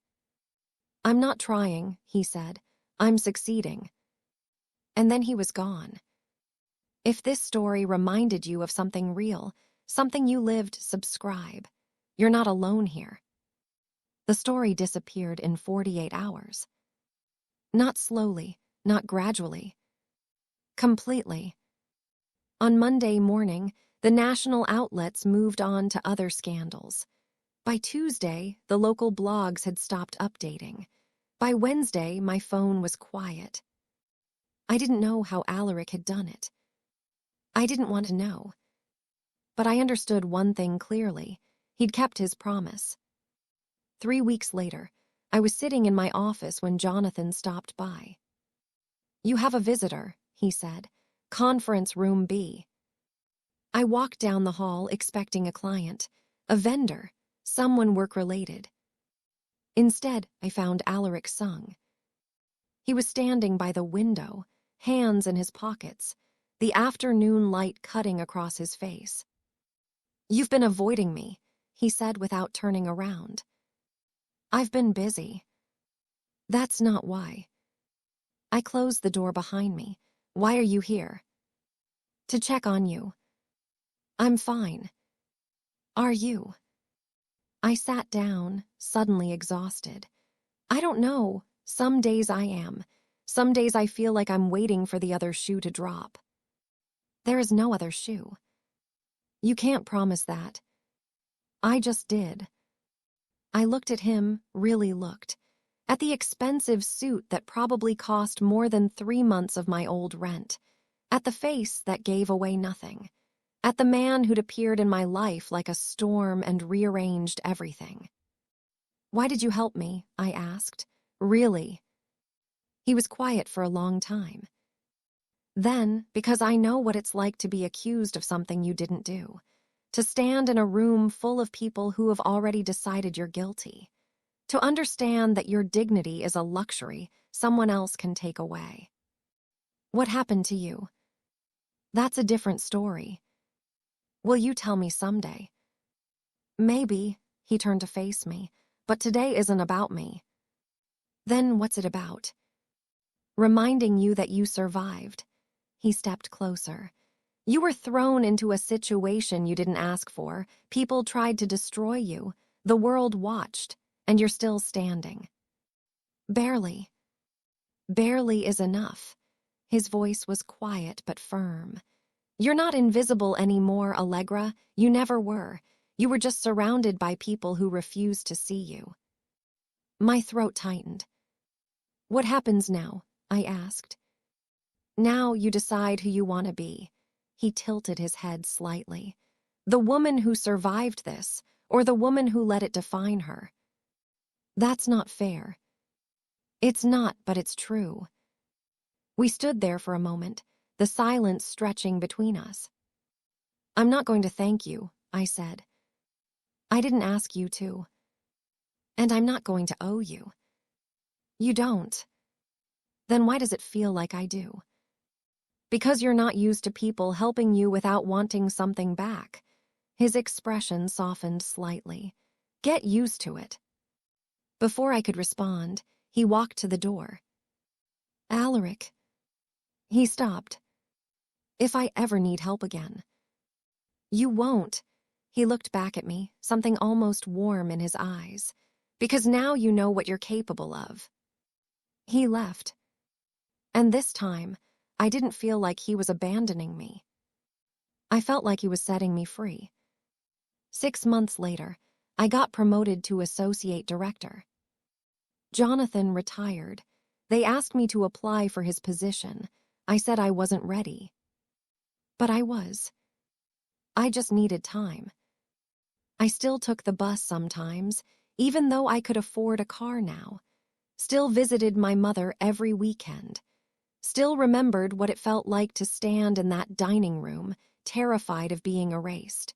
A: I'm not trying, he said. I'm succeeding. And then he was gone. If this story reminded you of something real, something you lived, subscribe. You're not alone here. The story disappeared in 48 hours. Not slowly, not gradually. Completely. On Monday morning, the national outlets moved on to other scandals. By Tuesday, the local blogs had stopped updating. By Wednesday, my phone was quiet. I didn't know how Alaric had done it. I didn't want to know. But I understood one thing clearly. He'd kept his promise. 3 weeks later, I was sitting in my office when Jonathan stopped by. You have a visitor, he said. Conference room B. I walked down the hall expecting a client, a vendor, someone work-related. Instead, I found Alaric Sung. He was standing by the window, hands in his pockets, the afternoon light cutting across his face. You've been avoiding me, he said without turning around. I've been busy. That's not why. I closed the door behind me. Why are you here? To check on you. I'm fine. Are you? I sat down, suddenly exhausted. I don't know. Some days I am. Some days I feel like I'm waiting for the other shoe to drop. There is no other shoe. You can't promise that. I just did. I looked at him, really looked. At the expensive suit that probably cost more than 3 months of my old rent. At the face that gave away nothing. At the man who'd appeared in my life like a storm and rearranged everything. Why did you help me? I asked. Really? He was quiet for a long time. Then, because I know what it's like to be accused of something you didn't do. To stand in a room full of people who have already decided you're guilty. To understand that your dignity is a luxury someone else can take away. What happened to you? That's a different story. Will you tell me someday? Maybe, he turned to face me, but today isn't about me. Then what's it about? Reminding you that you survived. He stepped closer. You were thrown into a situation you didn't ask for. People tried to destroy you. The world watched, and you're still standing. Barely. Barely is enough. His voice was quiet but firm. You're not invisible anymore, Allegra. You never were. You were just surrounded by people who refused to see you. My throat tightened. What happens now? I asked. Now you decide who you want to be. He tilted his head slightly. The woman who survived this, or the woman who let it define her. That's not fair. It's not, but it's true. We stood there for a moment, the silence stretching between us. I'm not going to thank you, I said. I didn't ask you to. And I'm not going to owe you. You don't. Then why does it feel like I do? Because you're not used to people helping you without wanting something back. His expression softened slightly. Get used to it. Before I could respond, he walked to the door. Alaric. He stopped. If I ever need help again. You won't. He looked back at me, something almost warm in his eyes. Because now you know what you're capable of. He left. And this time, I didn't feel like he was abandoning me. I felt like he was setting me free. 6 months later, I got promoted to associate director. Jonathan retired. They asked me to apply for his position. I said I wasn't ready. But I was. I just needed time. I still took the bus sometimes, even though I could afford a car now. Still visited my mother every weekend. Still remembered what it felt like to stand in that dining room, terrified of being erased.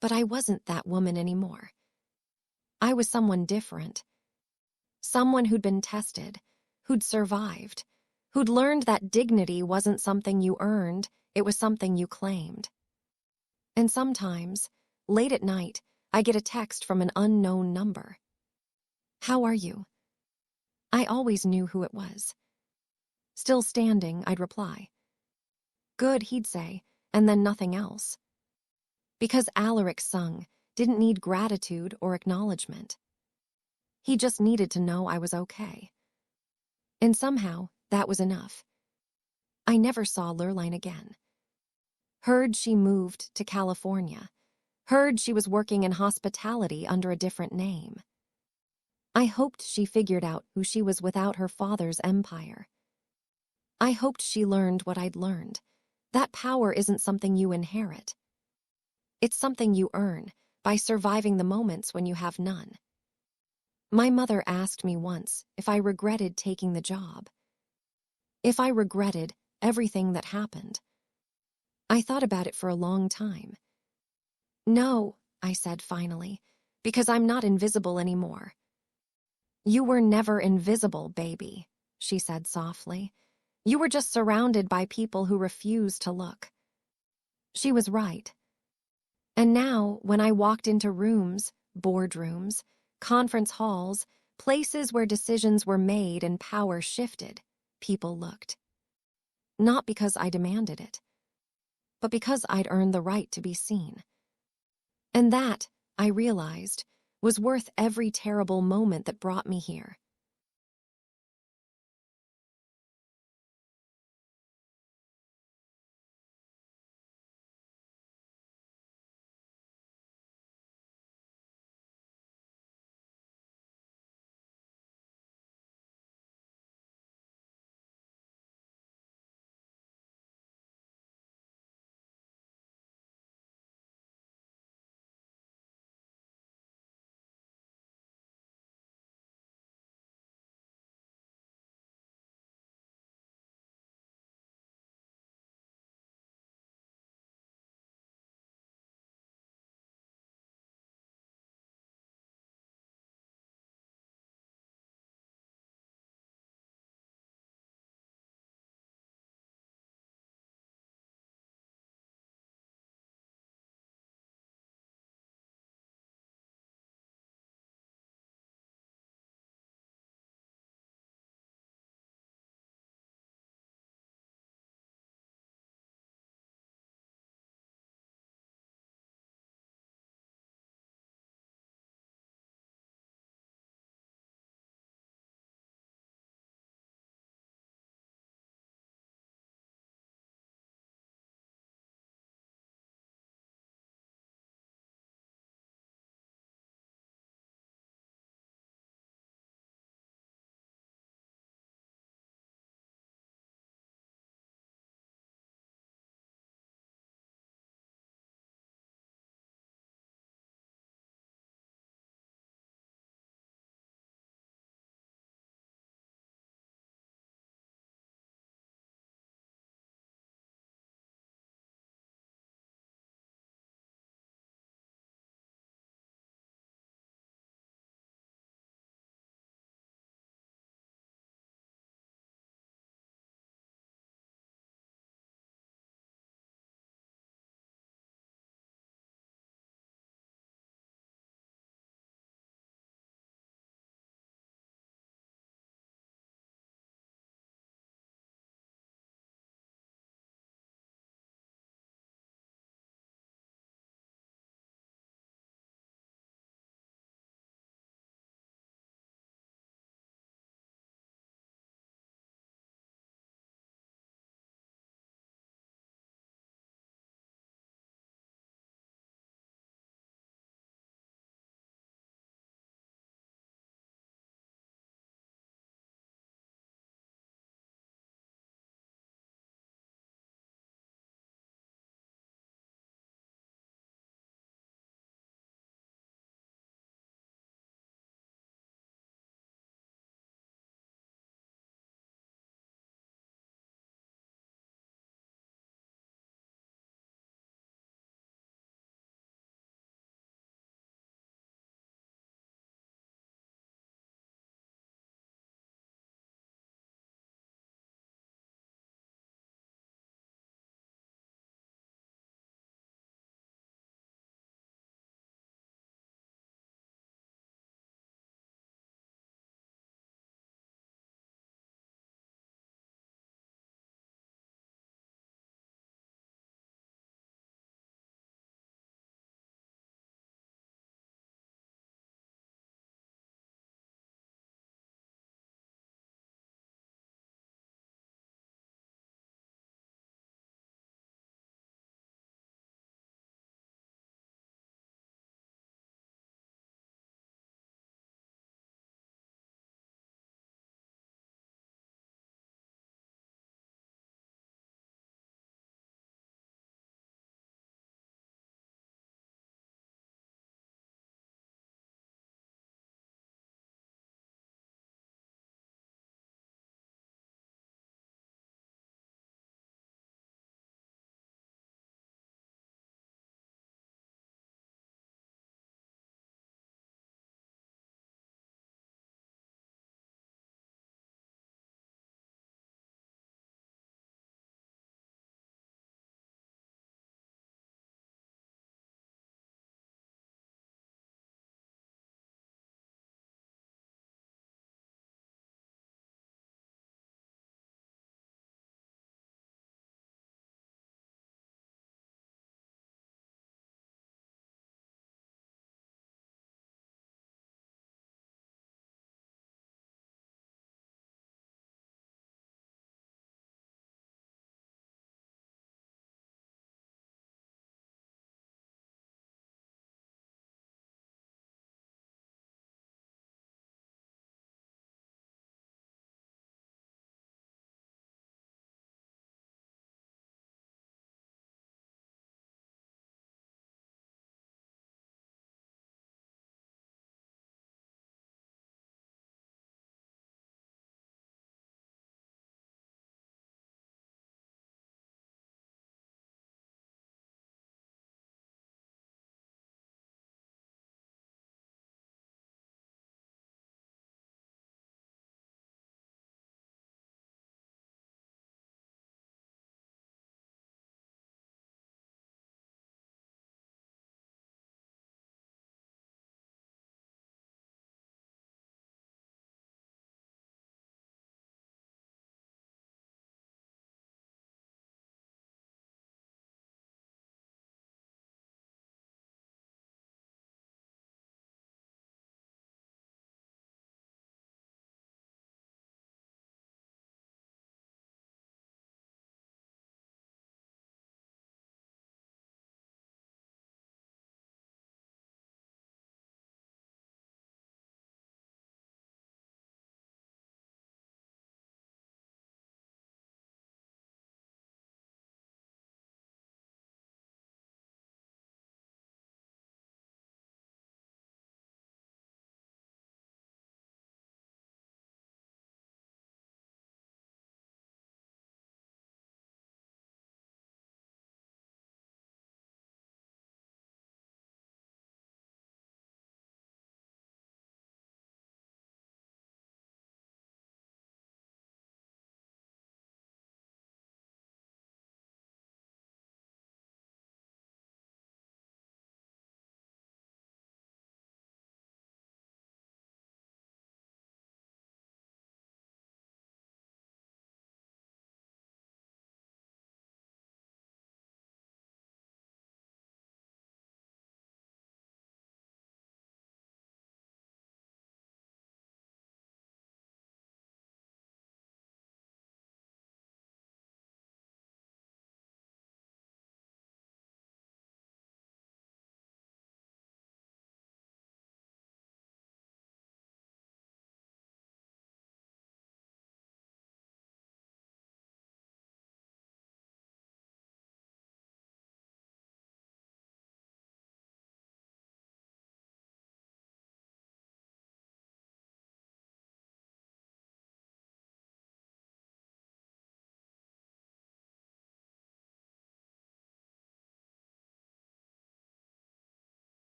A: But I wasn't that woman anymore. I was someone different. Someone who'd been tested, who'd survived, who'd learned that dignity wasn't something you earned, it was something you claimed. And sometimes, late at night, I get a text from an unknown number. "How are you?" I always knew who it was. Still standing, I'd reply. "Good," he'd say, and then nothing else. Because Alaric Sung didn't need gratitude or acknowledgement. He just needed to know I was okay. And somehow, that was enough. I never saw Lurline again. Heard she moved to California. Heard she was working in hospitality under a different name. I hoped she figured out who she was without her father's empire. I hoped she learned what I'd learned. That power isn't something you inherit. It's something you earn by surviving the moments when you have none. My mother asked me once if I regretted taking the job. If I regretted everything that happened. I thought about it for a long time. "No," I said finally, "because I'm not invisible anymore." "You were never invisible, baby," she said softly. "You were just surrounded by people who refused to look." She was right. And now, when I walked into rooms, boardrooms, conference halls, places where decisions were made and power shifted, people looked. Not because I demanded it, but because I'd earned the right to be seen. And that, I realized, was worth every terrible moment that brought me here.